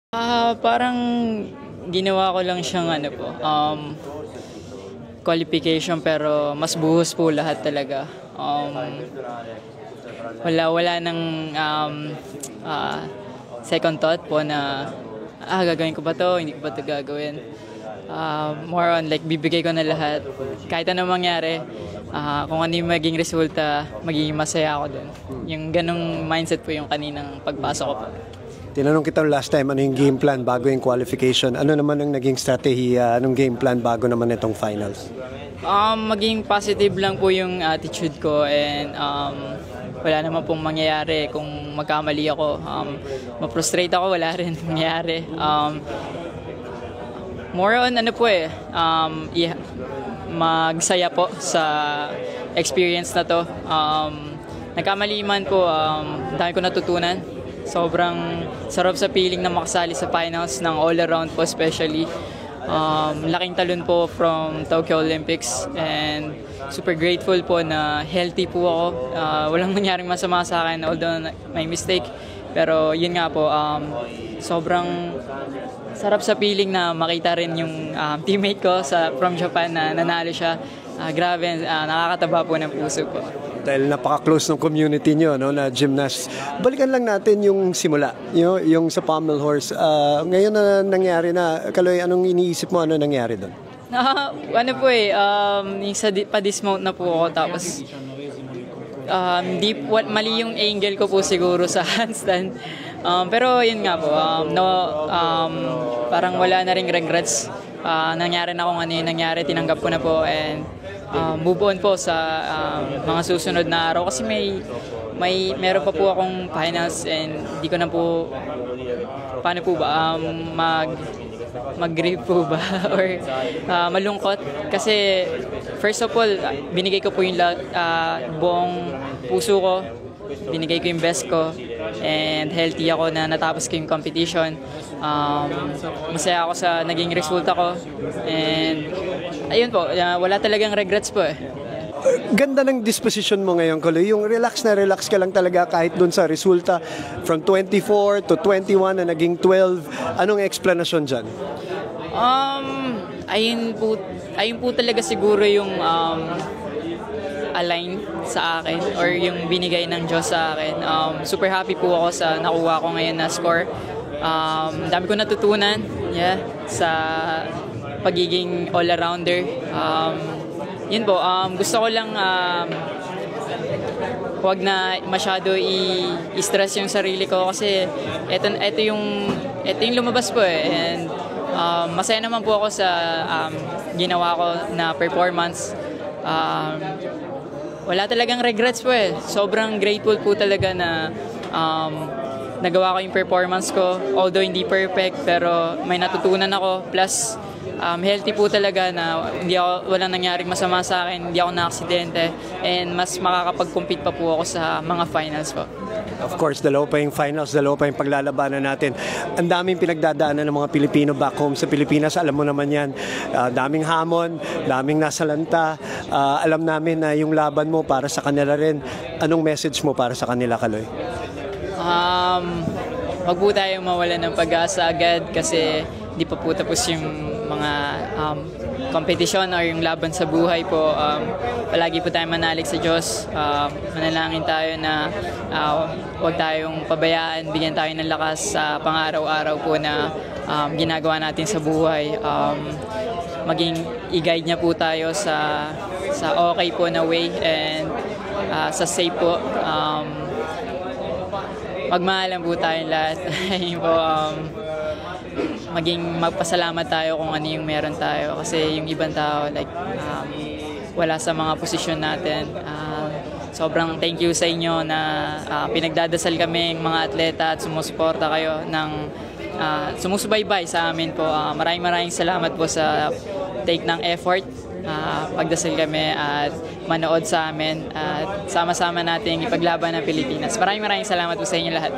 Parang ginawa ko lang siyang qualification pero mas buhos po lahat talaga. Wala nang second thought po na gagawin ko ba to, hindi ko ba to gagawin. More on like bibigay ko na lahat. Kahit anong mangyari, kung ano yung maging resulta, magiging masaya ako dun. Yung ganong mindset po yung kaninang pagpasok ko po. Tinanong kita last time, ano yung game plan bago yung qualification? Ano naman ang naging strategiya, anong game plan bago naman itong finals? Maging positive lang po yung attitude ko and wala naman pong mangyayari kung magkamali ako. Ma-frustrate ako, wala rin mangyayari. More on magsaya po sa experience na to. Nagkamali man po, dami ko natutunan. Sobrang sarap sa feeling na makasali sa finals ng all-around po especially. Laking talon po from Tokyo Olympics and super grateful po na healthy po ako. Walang nangyaring masama sa akin although may mistake. Pero yun nga po, sobrang sarap sa feeling na makita rin yung teammate ko from Japan na nanalo siya. Grabe, nakakataba po ng puso ko. Dahil napaka-close ng community nyo, no, na gymnast. Balikan lang natin yung simula, yung sa pommel horse. Ngayon na nangyari na, Kaloy, anong iniisip mo, ano nangyari doon? Pa-dismount na po ako tapos mali yung angle ko po siguro sa handstand. Pero yun nga po, parang wala na ring regrets. Nangyari na kung ano yung nangyari, tinanggap ko na po and move on po sa mga susunod na araw kasi meron pa po akong finals and di ko na po paano po ba mag-grieve po ba or malungkot kasi first of all binigay ko po yung buong puso ko, binigay ko yung best ko and healthy ako na natapos ko yung competition. Masaya ako sa naging resulta ko and ayun po, wala talagang regrets po eh. Ganda ng disposition mo ngayon, Kaloy. Yung relax na relax ka lang talaga kahit dun sa resulta from 24 to 21 na naging 12. Anong explanation dyan? Ayun po talaga siguro yung align sa akin or yung binigay ng Diyos sa akin. Super happy po ako sa nakuha ko ngayon na score. Dami ko natutunan sa pagiging all-arounder. Yun po, gusto ko lang huwag na masyado i-stress yung sarili ko kasi ito yung lumabas po eh. And masaya naman po ako sa ginawa ko na performance. Wala talagang regrets po eh. Sobrang grateful po talaga na nagawa ko yung performance ko. Although hindi perfect, pero may natutunan ako. Plus, healthy po talaga na walang nangyaring masama sa akin, hindi ako na-aksidente, and mas makakapag-compete pa po ako sa mga finals po. Of course, dalawa pa yung finals, dalawa pa yung paglalabanan natin. Ang daming pinagdadaanan ng mga Pilipino back home sa Pilipinas, alam mo naman yan. Daming hamon, daming nasalanta. Alam namin na yung laban mo para sa kanila rin. Anong message mo para sa kanila, Kaloy? Wag po tayong mawalan ng pag-asa agad kasi di pa po tapos yung mga kompetisyon or yung laban sa buhay po. Palagi po tayong manalig sa Diyos. Manalangin tayo na huwag tayong pabayaan, bigyan tayo ng lakas sa pang-araw-araw po na ginagawa natin sa buhay. Maging i-guide niya po tayo sa okay po na way and sa safe po. Magmahalan po tayong lahat. Po, maging magpasalamat tayo kung ano yung meron tayo kasi yung ibang tao like wala sa mga posisyon natin. Sobrang thank you sa inyo na pinagdadasal kami mga atleta at sumusuporta kayo ng sumusubaybay sa amin po. Maraming salamat po sa take ng effort. Pagdasal kami at manood sa amin at sama-sama nating ipaglaban ng Pilipinas. Maraming salamat po sa inyo lahat.